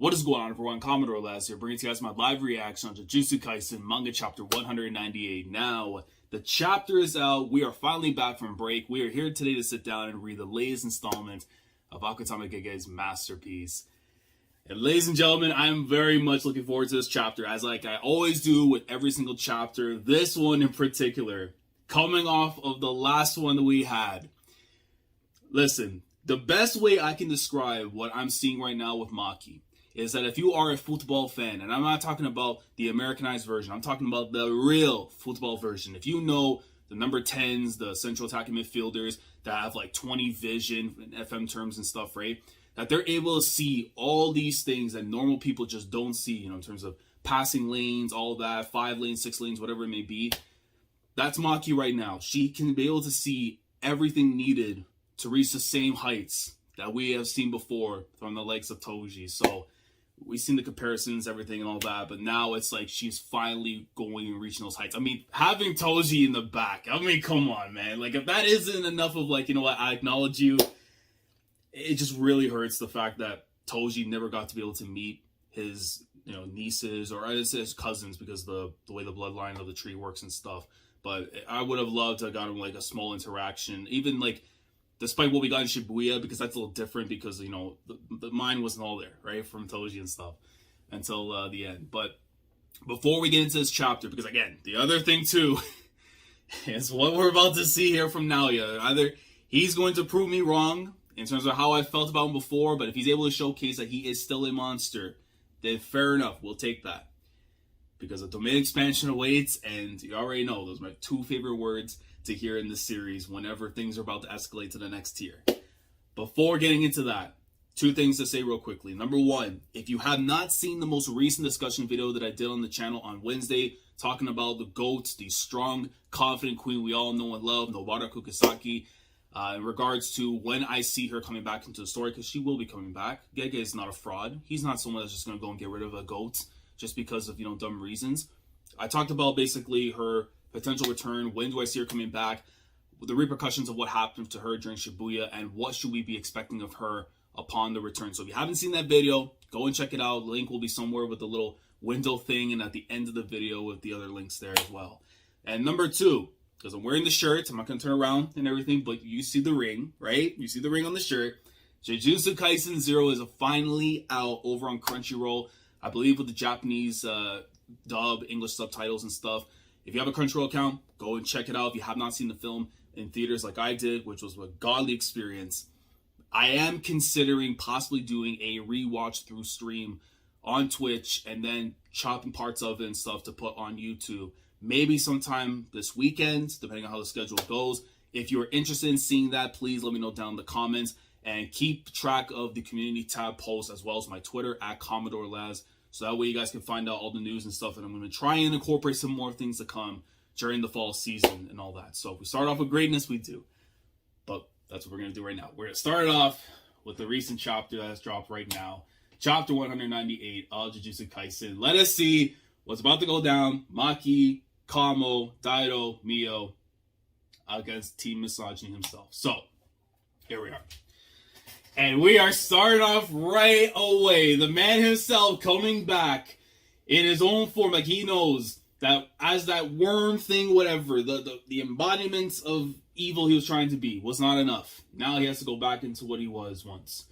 What is going on, everyone? Commodore Laz here, bringing to you guys my live reaction on Jujutsu Kaisen manga chapter 198. Now, the chapter is out. We are finally back from break. We are here today to sit down and read the latest installment of Akutami Gege's masterpiece. And ladies and gentlemen, I'm very much looking forward to this chapter, as like I always do with every single chapter. This one in particular, coming off of the last one that we had. Listen, the best way I can describe what I'm seeing right now with Maki is that if you are a football fan, and I'm not talking about the Americanized version, I'm talking about the real football version. If you know the number 10s, the central attacking midfielders that have like 20 vision in FM terms and stuff, right? That they're able to see all these things that normal people just don't see, you know, in terms of passing lanes, all that, 5 lanes, 6 lanes, whatever it may be. That's Maki right now. She can be able to see everything needed to reach the same heights that we have seen before from the likes of TOJI'S. So we've seen the comparisons, everything and all that, but now it's like she's finally going and reaching those heights. I mean, having Toji in the back, I mean, come on, man. Like, if that isn't enough of like, you know what, I acknowledge you, it just really hurts the fact that Toji never got to be able to meet his, you know, nieces, or I say his cousins, because the way the bloodline of the tree works and stuff. But I would have loved to have gotten like a small interaction, even like, despite what we got in Shibuya, because that's a little different because, you know, the mind wasn't all there, right, from Toji and stuff until the end. But before we get into this chapter, because again, the other thing too is what we're about to see here from Naoya. Either he's going to prove me wrong in terms of how I felt about him before, but if he's able to showcase that he is still a monster, then fair enough, we'll take that. Because a domain expansion awaits, and you already know, those are my 2 favorite words to hear in this series whenever things are about to escalate to the next tier. Before getting into that, 2 things to say real quickly. Number 1, if you have not seen the most recent discussion video that I did on the channel on Wednesday, talking about the GOATs, the strong, confident queen we all know and love, Naoya II, in regards to when I see her coming back into the story, because she will be coming back. Gege is not a fraud. He's not someone that's just going to go and get rid of a GOAT just because of, you know, dumb reasons. I talked about basically her potential return, when do I see her coming back, the repercussions of what happened to her during Shibuya, and what should we be expecting of her upon the return. So if you haven't seen that video, go and check it out. Link will be somewhere with the little window thing, and at the end of the video with the other links there as well. And number 2, because I'm wearing the shirt, I'm not going to turn around and everything, but you see the ring, right? You see the ring on the shirt. Jujutsu Kaisen 0 is finally out over on Crunchyroll, I believe with the Japanese dub, English subtitles and stuff. If you have a Crunchyroll account, go and check it out. If you have not seen the film in theaters like I did, which was a godly experience, I am considering possibly doing a rewatch through stream on Twitch and then chopping parts of it and stuff to put on YouTube. Maybe sometime this weekend, depending on how the schedule goes. If you're interested in seeing that, please let me know down in the comments. And keep track of the community tab posts as well as my Twitter at Commodore Laz. So that way you guys can find out all the news and stuff. And I'm going to try and incorporate some more things to come during the fall season and all that. So if we start off with greatness, we do. But that's what we're going to do right now. We're going to start off with the recent chapter that has dropped right now. Chapter 198 of Jujutsu Kaisen. Let us see what's about to go down. Maki, Kamo, Daido, Mio against Team Misogyny himself. So, here we are. And we are starting off right away. The man himself coming back in his own form, like he knows that as that worm thing, whatever, the embodiment of evil he was trying to be was not enough. Now he has to go back into what he was once.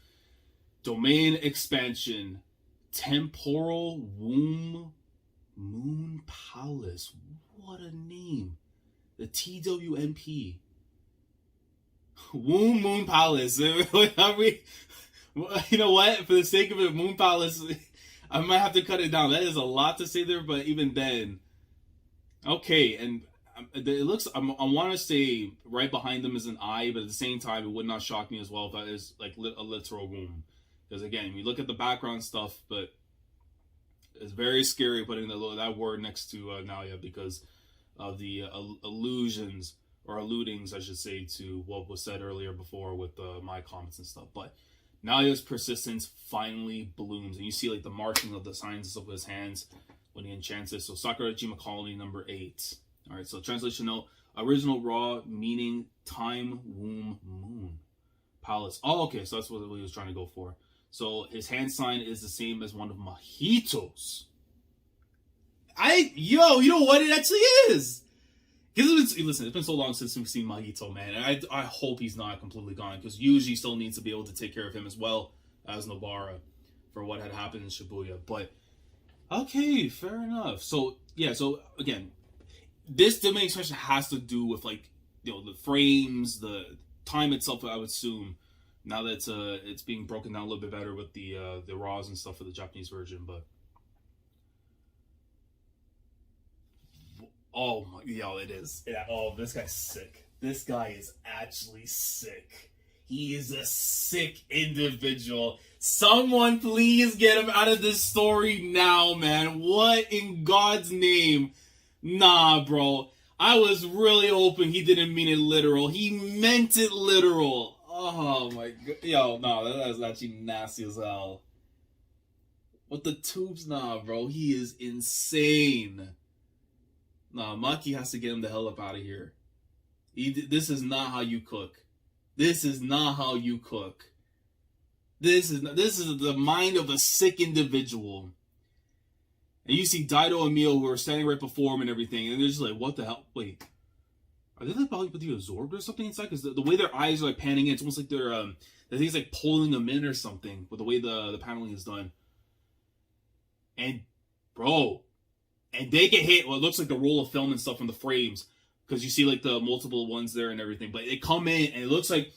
Domain expansion. Temporal Womb Moon Palace. What a name. The TWMP. Womb Moon Palace. You know what? For the sake of it, Moon Palace, I might have to cut it down. That is a lot to say there, but even then. Okay, and it looks, I want to say right behind them is an eye, but at the same time, it would not shock me as well if that is like a literal womb. Because again, we look at the background stuff, but it's very scary putting that word next to Naoya because of the allusions, or alludings, I should say, to what was said earlier before with my comments and stuff. But Naoya's persistence finally blooms, and you see like the marking of the signs of his hands when he enchants it. So Sakurajima Colony number 8. All right, so translation note: original raw meaning time womb moon palace. Oh, okay, so that's what he was trying to go for. So his hand sign is the same as one of Mahito's. You know what? It actually is. Because it's been so long since we've seen Mahito, man. And I hope he's not completely gone, because Yuji still needs to be able to take care of him as well as Nobara for what had happened in Shibuya. But okay, fair enough. So yeah, so again, this domain expansion has to do with, like, you know, the frames, the time itself, I would assume. Now that it's being broken down a little bit better with the RAWs and stuff for the Japanese version, but oh my, yo, it is. Yeah, oh, this guy's sick. This guy is actually sick. He is a sick individual. Someone please get him out of this story now, man. What in God's name? Nah, bro. I was really hoping he didn't mean it literal. He meant it literal. Oh my god. Yo, no, that's actually nasty as hell. With the tubes, nah, bro. He is insane. Nah, Maki has to get him the hell up out of here. This is not how you cook. This is not how you cook. This is the mind of a sick individual. And you see Daido and Mio, who are standing right before him and everything, and they're just like, what the hell? Wait. Are they like about to be absorbed or something inside? Because the way their eyes are like panning in, it's almost like they're I think it's like pulling them in or something with the way the paneling is done. And bro, and they get hit. Well, it looks like the roll of film and stuff from the frames, because you see like the multiple ones there and everything. But they come in and it looks like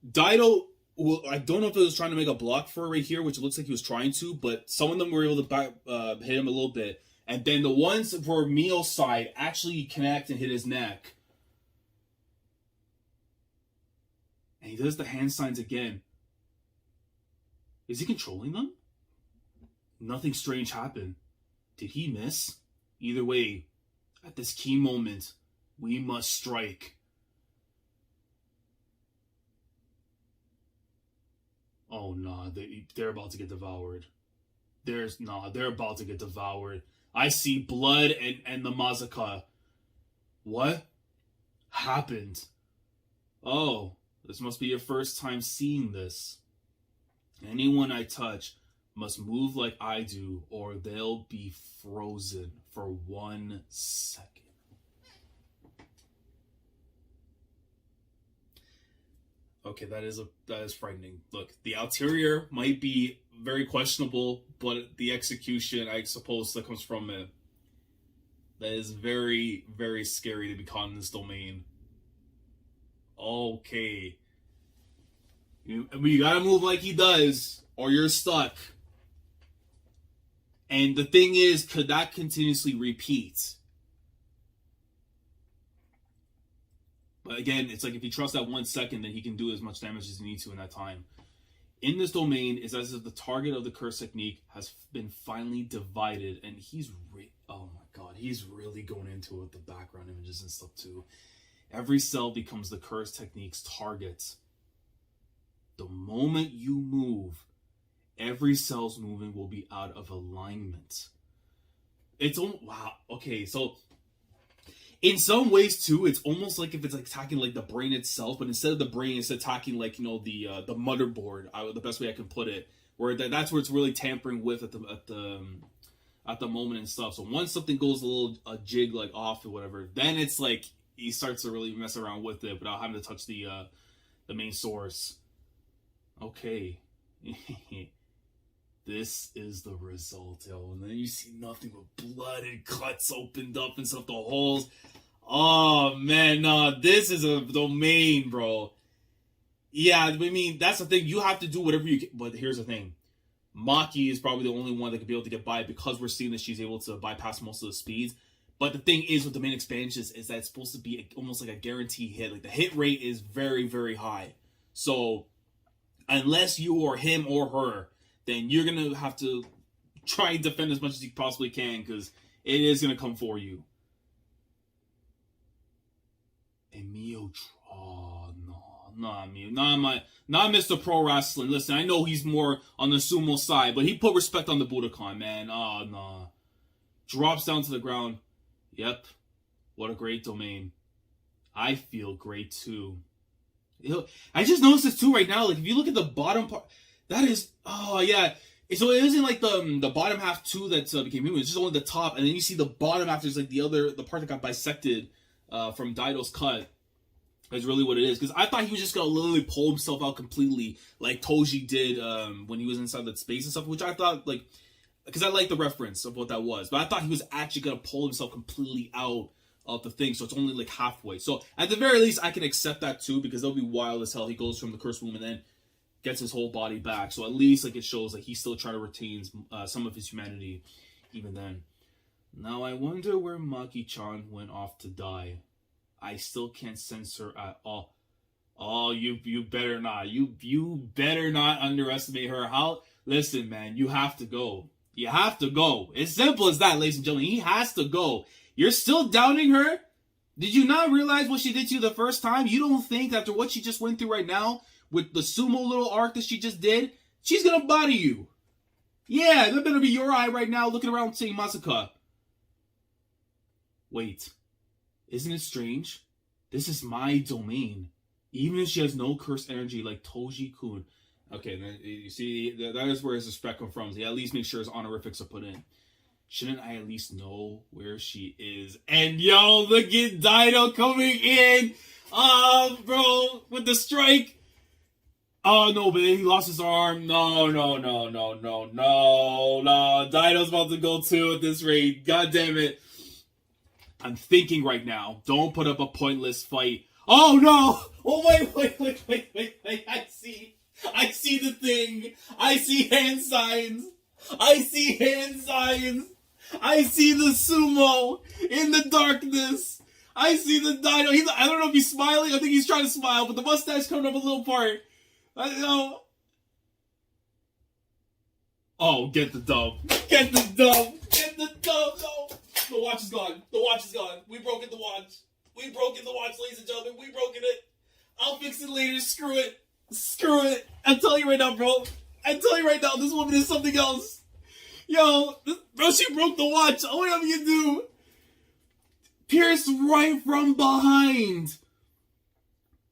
Daido. Well, I don't know if it was trying to make a block for it right here, which it looks like he was trying to, but some of them were able to hit him a little bit. And then the ones for Mio's side actually connect and hit his neck. And he does the hand signs again. Is he controlling them? Nothing strange happened. Did he miss? Either way, at this key moment, we must strike. Oh, nah, they're about to get devoured. They're about to get devoured. I see blood and the Mazaka. What happened? Oh, this must be your first time seeing this. Anyone I touch must move like I do, or they'll be frozen for 1 second. Okay, that is frightening. Look, the ulterior might be very questionable, but the execution, I suppose, that comes from it. That is very, very scary to be caught in this domain. Okay. You gotta move like he does, or you're stuck. And the thing is, could that continuously repeat? But again, it's like if he trusts that 1 second, then he can do as much damage as he needs to in that time. In this domain, it's as if the target of the curse technique has been finally divided, and oh my god, he's really going into it with the background images and stuff too. Every cell becomes the curse technique's target. The moment you move, every cell's movement will be out of alignment. Wow. Okay, so in some ways too, it's almost like if it's like attacking like the brain itself, but instead of the brain, it's attacking like, you know, the motherboard. The best way I can put it, where that's where it's really tampering with at the moment and stuff. So once something goes a jig like off or whatever, then it's like he starts to really mess around with it without having to touch the main source. Okay. This is the result, yo. And then you see nothing but blood and cuts opened up and stuff, the holes. Oh, man, nah, this is a domain, bro. Yeah, I mean, that's the thing. You have to do whatever you can. But here's the thing. Maki is probably the only one that could be able to get by, because we're seeing that she's able to bypass most of the speeds. But the thing is with the main expansions is that it's supposed to be almost like a guaranteed hit. Like, the hit rate is very, very high. So unless you or him or her, then you're going to have to try and defend as much as you possibly can, because it is going to come for you. And Mio, not Mr. Pro Wrestling. Listen, I know he's more on the sumo side, but he put respect on the Budokan, man. Oh, no. Drops down to the ground. Yep. What a great domain. I feel great, too. I just noticed this, too, right now. Like, if you look at the bottom part, That is, oh yeah. So it isn't like the bottom half too that became human. It's just only the top, and then you see the bottom after is like the part that got bisected from Daido's cut. Is really what it is. Because I thought he was just gonna literally pull himself out completely, like Toji did when he was inside that space and stuff. Which I thought like, because I like the reference of what that was, but I thought he was actually gonna pull himself completely out of the thing. So it's only like halfway. So at the very least, I can accept that too, because that'll be wild as hell. He goes from the cursed womb and then gets his whole body back. So at least like it shows like he's still trying to retain some of his humanity even then. Now I wonder where Maki-chan went off to die. I still can't sense her at all. Oh, you better not. You better not underestimate her. How? Listen, man, you have to go. You have to go. It's simple as that, ladies and gentlemen. He has to go. You're still doubting her? Did you not realize what she did to you the first time? You don't think after what she just went through right now, with the sumo little arc that she just did, she's gonna body you. Yeah, that better be your eye right now looking around saying Masaka. Wait, isn't it strange? This is my domain. Even if she has no cursed energy like Toji-kun. Okay, then you see, that is where his respect comes from. He at least make sure his honorifics are put in. Shouldn't I at least know where she is? And yo, look at Daido coming in. Bro, with the strike. Oh, no, but he lost his arm. No. Daido's about to go too at this rate. God damn it. I'm thinking right now, don't put up a pointless fight. Oh, no. Oh, wait. I see the thing. I see hand signs. I see the sumo in the darkness. I see the Daido. I don't know if he's smiling. I think he's trying to smile, but the mustache coming up a little part. I don't know. Oh, get the dub. No. The watch is gone. We broken the watch. Ladies and gentlemen. We broken it. I'll fix it later. Screw it. I'm telling you right now, bro. This woman is something else. Yo, bro, she broke the watch. All we have to do. Pierce right from behind.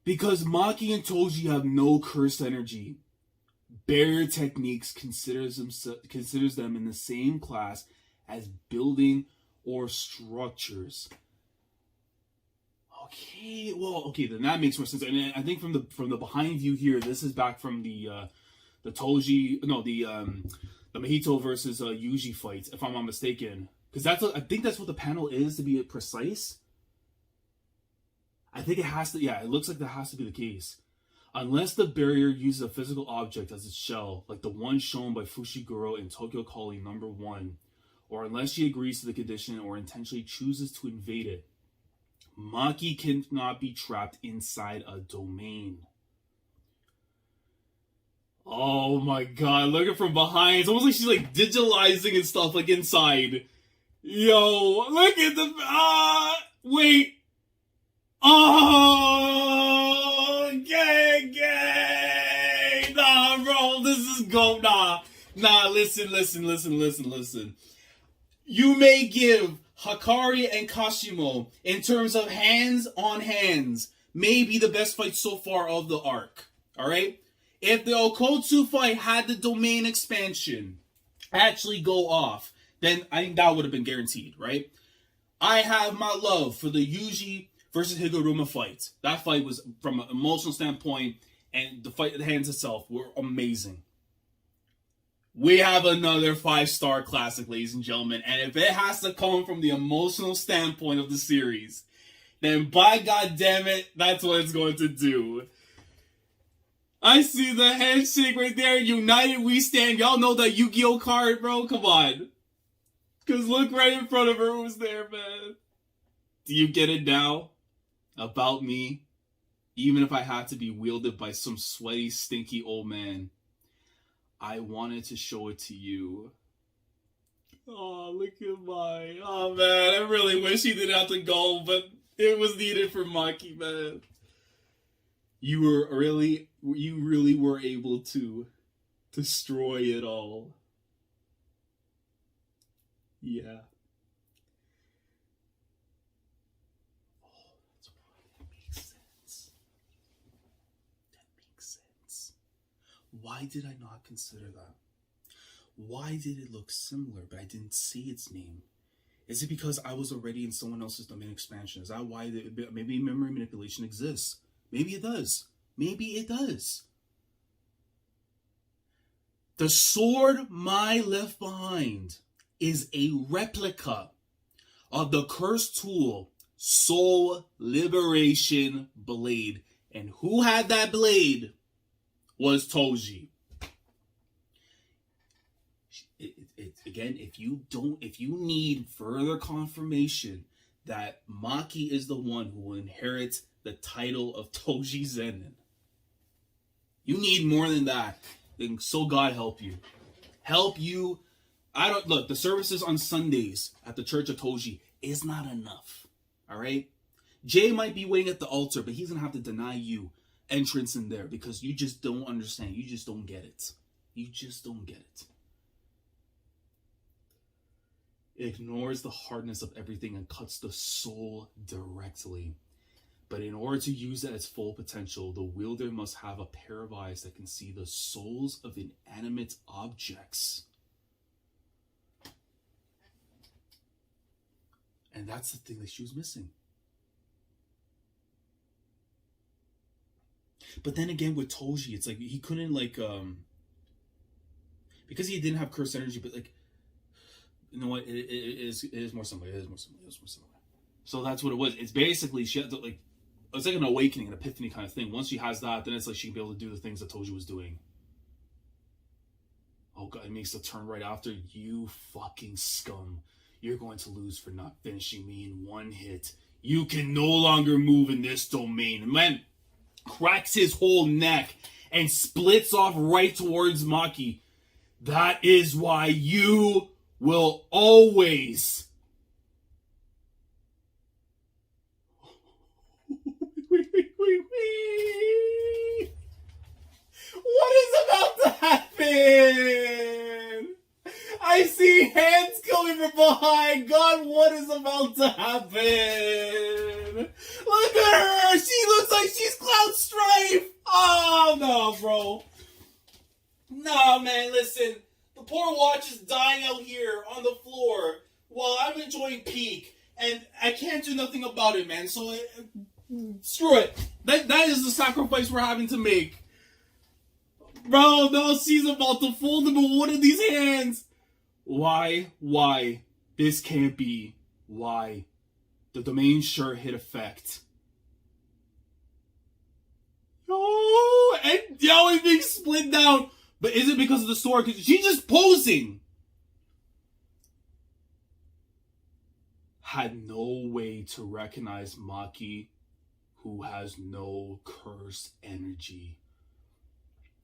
Because Maki and Toji have no cursed energy. Barrier Techniques considers them in the same class as building or structures. Okay, then that makes more sense. And I think from the behind view here, this is back from the Mahito versus Yuji fight, if I'm not mistaken. Because I think that's what the panel is, to be precise. I think it has to, it looks like that has to be the case. Unless the barrier uses a physical object as its shell, like the one shown by Fushiguro in Tokyo Calling No. 1, or unless she agrees to the condition or intentionally chooses to invade it, Maki cannot be trapped inside a domain. Oh my god, look at from behind. It's almost like she's like digitalizing and stuff like inside. Yo, look at the wait. Oh, Gege. Nah, bro, this is go. Nah, listen. You may give Hakari and Kashimo, in terms of hands on hands, may be the best fight so far of the arc. Alright? If the Okotsu fight had the domain expansion actually go off, then I think that would have been guaranteed, right? I have my love for the Yuji versus Higuruma fight. That fight was, from an emotional standpoint, and the fight, the hands itself, were amazing. We have another 5-star classic, ladies and gentlemen, and if it has to come from the emotional standpoint of the series, then by God damn it, that's what it's going to do. I see the handshake right there. United we stand. Y'all know that Yu-Gi-Oh card, bro? Come on. Because look right in front of her who's there, man. Do you get it now? About me? Even if I have to be wielded by some sweaty, stinky old man. I wanted to show it to you. Oh, look at my... Oh, man. I really wish he didn't have to go, but it was needed for Maki, man. You really were able to destroy it all. Yeah. Oh, that's right. That makes sense. Why did I not consider that? Why did it look similar, but I didn't see its name? Is it because I was already in someone else's domain expansion? Is that why maybe memory manipulation exists? Maybe it does. Maybe it does. The sword Mai left behind is a replica of the cursed tool Soul Liberation Blade. And who had that blade was Toji. Again, if you need further confirmation that Maki is the one who will inherit the title of Toji Zenin, you need more than that. Then so God help you. Help you. Look, the services on Sundays at the Church of Toji is not enough. All right? Jay might be waiting at the altar, but he's going to have to deny you entrance in there because you just don't understand. You just don't get it. You just don't get it. It ignores the hardness of everything and cuts the soul directly. But in order to use it at its full potential, the wielder must have a pair of eyes that can see the souls of inanimate objects. And that's the thing that she was missing. But then again, with Toji, it's like he couldn't because he didn't have cursed energy. But you know what? It is more similar. It is more similar. So that's what it was. It's basically she had to it's like an awakening, an epiphany kind of thing. Once she has that, then it's like she can be able to do the things that Toji was doing. Oh God, it makes the turn right after. You fucking scum. You're going to lose for not finishing me in one hit. You can no longer move in this domain. And man, cracks his whole neck and splits off right towards Maki. That is why you will always... Wait. What is about to happen? I see hands coming from behind. God, what is about to happen? Look at her. She looks like she's Cloud Strife. Oh, no, bro. No, man, listen. The poor watch is dying out here on the floor while I'm enjoying Peak. And I can't do nothing about it, man. So, screw it. That is the sacrifice we're having to make. Bro, no, she's about to fold him in one of these hands. Why? This can't be. Why? The domain sure hit effect. Oh, and Yao is being split down. But is it because of the sword? Because she's just posing. Had no way to recognize Maki, who has no cursed energy.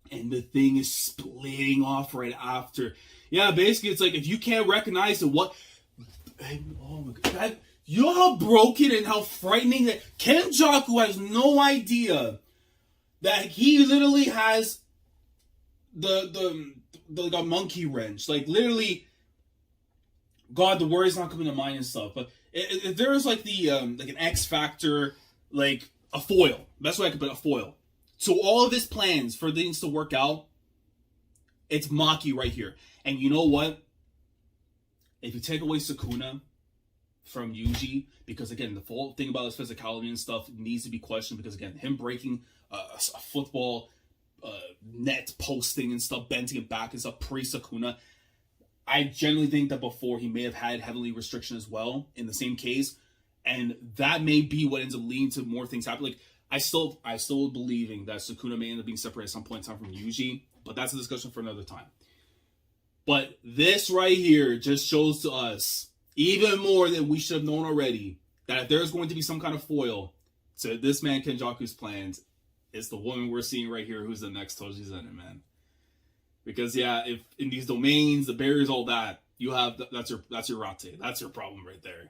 And the thing is splitting off right after. Yeah, basically it's like if you can't recognize it, what? Oh my God. You know how broken and how frightening that Kenjaku has no idea that he literally has the monkey wrench. Like literally, God, the word is not coming to mind and stuff. But if there is like an X factor, like a foil. That's what I could put, a foil. So all of his plans for things to work out, it's Maki right here. And you know what? If you take away Sukuna from Yuji, because again, the whole thing about his physicality and stuff needs to be questioned, because again, him breaking a football net posting and stuff, bending it back and stuff pre-Sukuna, I generally think that before he may have had heavenly restriction as well in the same case, and that may be what ends up leading to more things happening. Like I still believing that Sukuna may end up being separated at some point in time from Yuji, but that's a discussion for another time. But this right here just shows to us, even more than we should have known already, that if there's going to be some kind of foil to this man Kenjaku's plans, it's the woman we're seeing right here who's the next Toji Zenin, man. Because yeah, if in these domains, the barriers, all that, you have that's your Rate. That's your problem right there.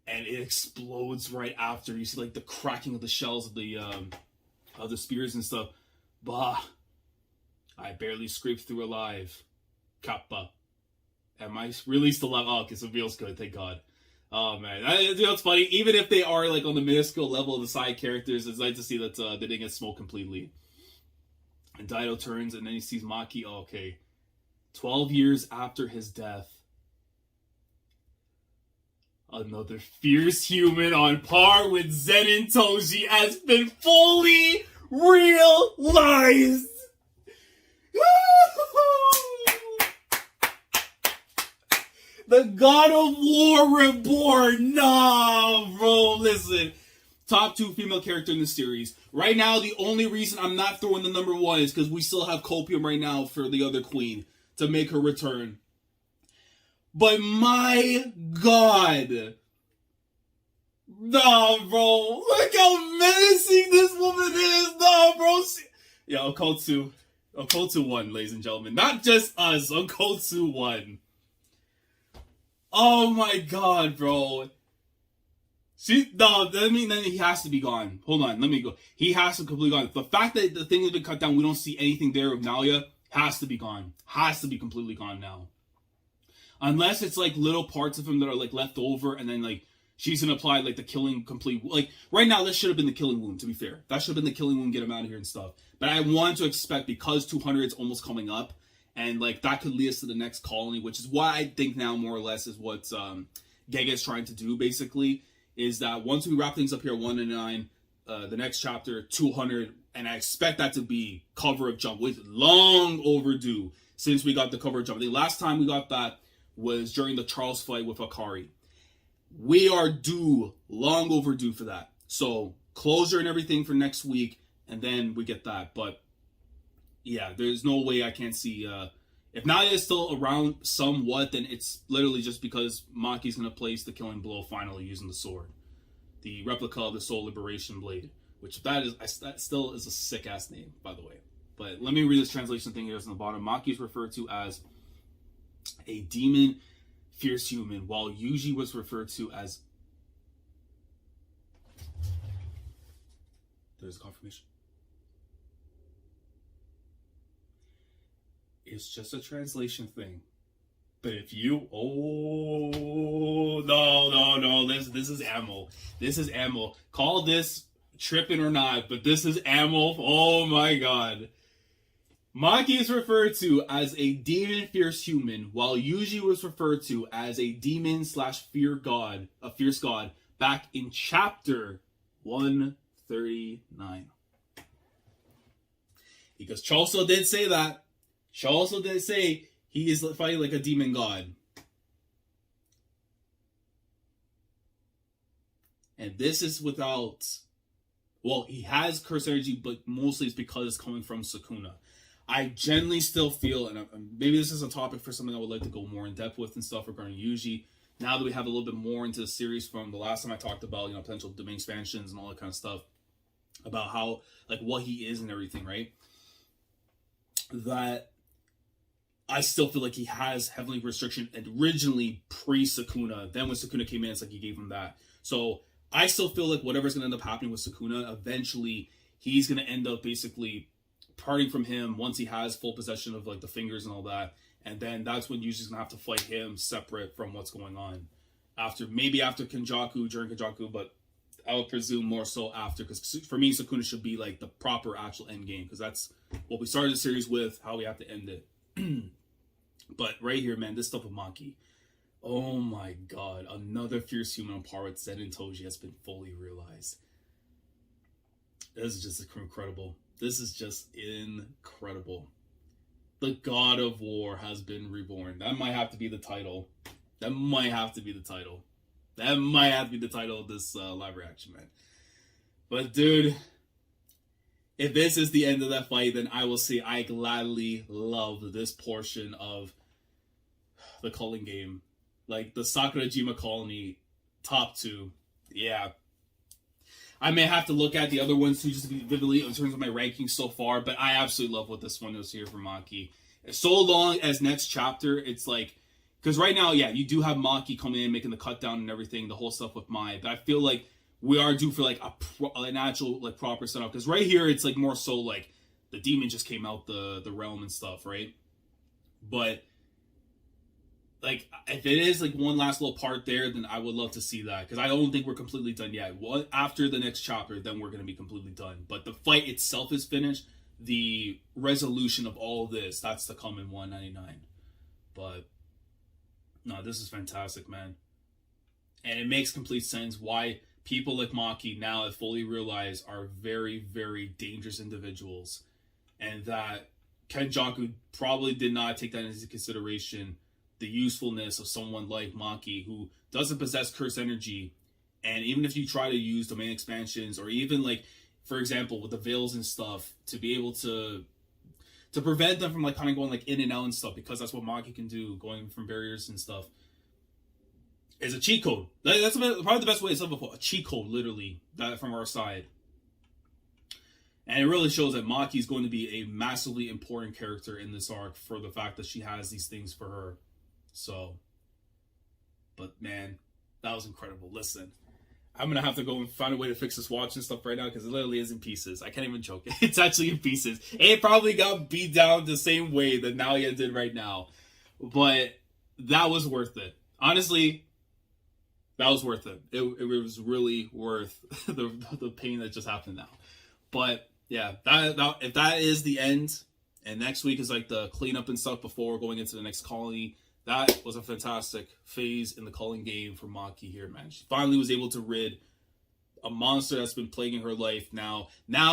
And it explodes right after. You see like the cracking of the shells of the spears and stuff. Bah. I barely scraped through alive. Kappa. Am I really still alive? Oh, okay, so it feels good, thank God. Oh man, you know, it's funny. Even if they are like on the minuscule level of the side characters, it's nice to see that they didn't get smoked completely. And Daido turns and then he sees Maki. Oh, okay. 12 years after his death, another fierce human on par with Zen and Toji has been fully realized. The God of War reborn. Nah, bro, listen. Top 2 female character in the series. Right now, the only reason I'm not throwing the number 1 is because we still have copium right now for the other queen to make her return. But my God. Nah, bro. Look how menacing this woman is. Nah, bro. Yeah, Okotsu 1, ladies and gentlemen. Not just us. Okotsu 1. Oh my God, bro. Then he has to be gone. Hold on, let me go. He has to completely gone. The fact that the thing has been cut down, we don't see anything there of Naoya, has to be gone. Has to be completely gone now. Unless it's like little parts of him that are like left over, and then like she's gonna apply like the killing complete. Like right now, this should have been the killing wound. To be fair, that should have been the killing wound. Get him out of here and stuff. But I wanted to expect, because 200 is almost coming up. And, like, that could lead us to the next colony, which is what I think now, more or less, is what Gege is trying to do, basically, is that once we wrap things up here, 199, the next chapter, 200, and I expect that to be cover of Jump, with long overdue since we got the cover of Jump. The last time we got that was during the Charles fight with Akari. We are due, long overdue for that. So, closure and everything for next week, and then we get that, but yeah, there's no way I can't see. If Naoya is still around somewhat, then it's literally just because Maki's going to place the killing blow finally using the sword. The replica of the Soul Liberation Blade. Which that still is a sick-ass name, by the way. But let me read this translation thing here on the bottom. Maki is referred to as a demon, fierce human, while Yuji was referred to as... There's a confirmation. It's just a translation thing. But if you... Oh, no. This is ammo. This is ammo. Call this tripping or not, but this is ammo. Oh my God. Maki is referred to as a demon fierce human, while Yuji was referred to as a demon / fear god, a fierce god, back in chapter 139. Because Choso did say that. She also did say he is fighting like a demon god. And this is without... Well, he has curse energy, but mostly it's because it's coming from Sukuna. I generally still feel, and maybe this is a topic for something I would like to go more in depth with and stuff regarding Yuji. Now that we have a little bit more into the series from the last time I talked about, potential domain expansions and all that kind of stuff. About how, like, what he is and everything, right? That... I still feel like he has heavily restriction originally pre-Sukuna. Then when Sukuna came in, it's like he gave him that. So I still feel like whatever's going to end up happening with Sukuna, eventually he's going to end up basically parting from him once he has full possession of like the fingers and all that. And then that's when Yuji's going to have to fight him separate from what's going on. Maybe after Kenjaku, during Kenjaku, but I would presume more so after. Because for me, Sukuna should be like the proper actual end game. Because that's what we started the series with, how we have to end it. But right here, man, this stuff with Maki. Oh my God. Another fierce human on par with Zen and Toji has been fully realized. This is just incredible. This is just incredible. The God of War has been reborn. That might have to be the title. That might have to be the title of this live reaction, man. But dude... If this is the end of that fight, then I will say I gladly love this portion of the Culling Game. Like, the Sakurajima colony, top 2. Yeah. I may have to look at the other ones too, just to be vividly in terms of my rankings so far, but I absolutely love what this one is here for Maki. So long as next chapter, it's like... Because right now, yeah, you do have Maki coming in, making the cut down and everything, the whole stuff with Mai, but I feel like we are due for like an actual like proper setup, because right here it's like more so like the demon just came out the realm and stuff, right? But like if it is like one last little part there, then I would love to see that, because I don't think we're completely done yet. After the next chapter, then we're going to be completely done. But the fight itself is finished. the resolution of all of this, that's to come in 199. But no, this is fantastic, man. And it makes complete sense why people like Maki now have fully realized are very, very dangerous individuals. And that Kenjaku probably did not take that into consideration, the usefulness of someone like Maki who doesn't possess curse energy. And even if you try to use domain expansions, or even like, for example, with the veils and stuff, to be able to prevent them from like kind of going like in and out and stuff, because that's what Maki can do, going from barriers and stuff, is a cheat code. That's probably the best way to sum it up. A cheat code, literally, that from our side. And it really shows that Maki is going to be a massively important character in this arc for the fact that she has these things for her. So, but man, that was incredible. Listen, I'm going to have to go and find a way to fix this watch and stuff right now, because it literally is in pieces. I can't even joke. It's actually in pieces. It probably got beat down the same way that Naoya did right now. But that was worth it. Honestly, that was worth it. It was really worth the pain that just happened now. But yeah, that if that is the end, and next week is like the cleanup and stuff before going into the next colony, that was a fantastic phase in the Culling Game for Maki here, man. She finally was able to rid a monster that's been plaguing her life. Now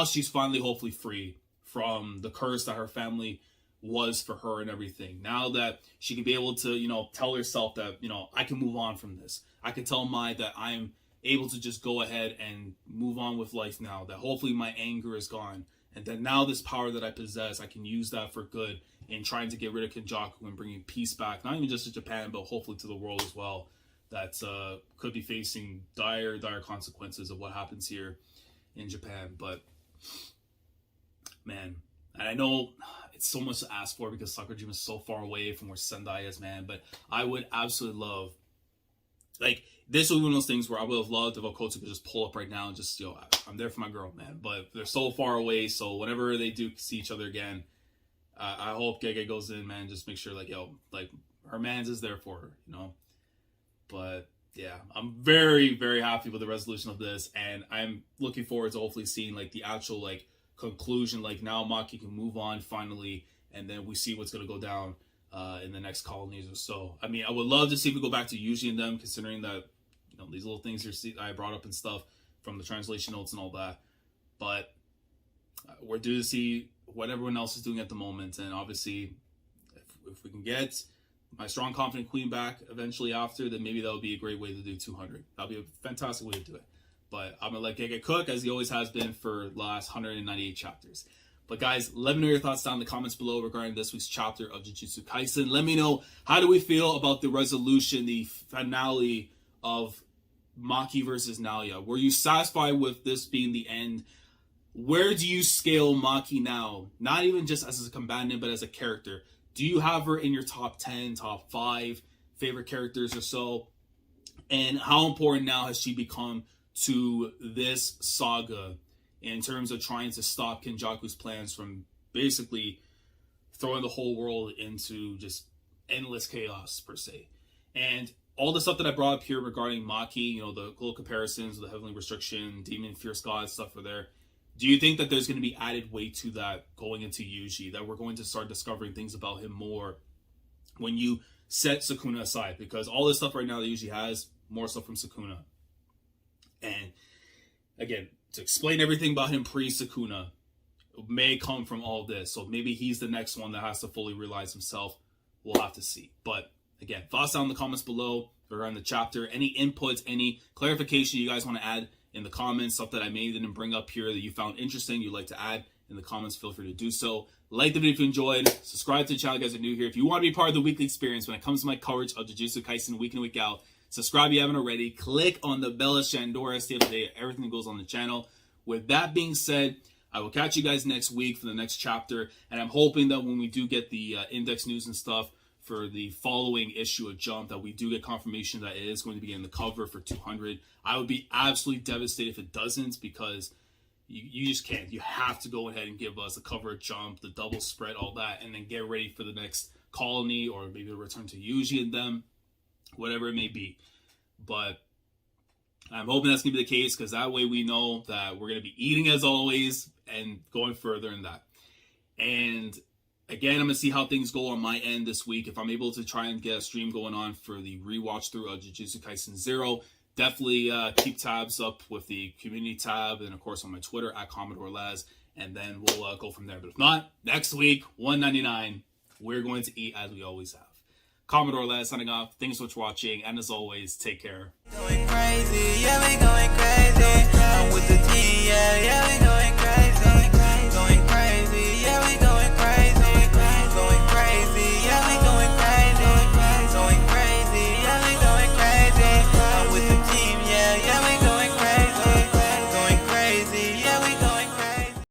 she's finally hopefully free from the curse that her family was for her and everything. Now that she can be able to, tell herself that, I can move on from this. I can tell Mai that I'm able to just go ahead and move on with life now. That hopefully my anger is gone. And that now this power that I possess, I can use that for good in trying to get rid of Kenjaku and bringing peace back, not even just to Japan, but hopefully to the world as well, that could be facing dire consequences of what happens here in Japan. But, man, and I know it's so much to ask for because Sakurajima is so far away from where Sendai is, man, but I would absolutely love, like, this was one of those things where I would have loved if Okoto could just pull up right now and just, I'm there for my girl, man. But they're so far away, so whenever they do see each other again, I hope Gege goes in, man, just make sure, her man's is there for her, But, yeah, I'm very, very happy with the resolution of this, and I'm looking forward to hopefully seeing, the actual, conclusion, now Maki can move on finally, and then we see what's going to go down in the next colonies or so. I mean, I would love to see if we go back to Yuji and them, considering that, these little things I brought up and stuff from the translation notes and all that. But we're due to see what everyone else is doing at the moment. And obviously, if we can get my strong, confident queen back eventually after, then maybe that would be a great way to do 200. That would be a fantastic way to do it. But I'm going to let Gege cook, as he always has been for the last 198 chapters. But guys, let me know your thoughts down in the comments below regarding this week's chapter of Jujutsu Kaisen. Let me know, how do we feel about the resolution, the finale of Maki versus Naoya? Were you satisfied with this being the end? Where do you scale Maki now? Not even just as a combatant, but as a character. Do you have her in your top 10, top 5 favorite characters or so? And how important now has she become to this saga in terms of trying to stop Kenjaku's plans from basically throwing the whole world into just endless chaos, per se? And all the stuff that I brought up here regarding Maki, the little comparisons, the Heavenly Restriction, Demon, Fierce God stuff are there. Do you think that there's going to be added weight to that going into Yuji, that we're going to start discovering things about him more when you set Sukuna aside? Because all this stuff right now that Yuji has, more stuff from Sukuna. And again, to explain everything about him pre-Sukuna may come from all this. So maybe he's the next one that has to fully realize himself. We'll have to see. But again, thoughts down in the comments below regarding the chapter. Any inputs, any clarification you guys want to add in the comments, stuff that I maybe didn't bring up here that you found interesting, you'd like to add in the comments, feel free to do so. Like the video if you enjoyed. Subscribe to the channel if you guys are new here. If you want to be part of the weekly experience when it comes to my coverage of Jujutsu Kaisen week in and week out, subscribe if you haven't already. Click on the bell as Shandora, stay up to date, everything that goes on the channel. With that being said, I will catch you guys next week for the next chapter. And I'm hoping that when we do get the index news and stuff for the following issue of Jump, that we do get confirmation that it is going to be in the cover for 200. I would be absolutely devastated if it doesn't, because you just can't. You have to go ahead and give us a cover of Jump, the double spread, all that, and then get ready for the next colony, or maybe a return to Yuji and them, whatever it may be. But I'm hoping that's going to be the case, because that way we know that we're going to be eating as always and going further in that. And again, I'm going to see how things go on my end this week. If I'm able to try and get a stream going on for the rewatch through of Jujutsu Kaisen 0, definitely keep tabs up with the community tab, and of course on my Twitter at Commodore Les, and then we'll go from there. But if not, next week, 199, we're going to eat as we always have. Commodore Les signing off. Thanks so much for watching, and as always, take care. Going crazy, yeah, we going crazy. I'm with the team, yeah, we going crazy.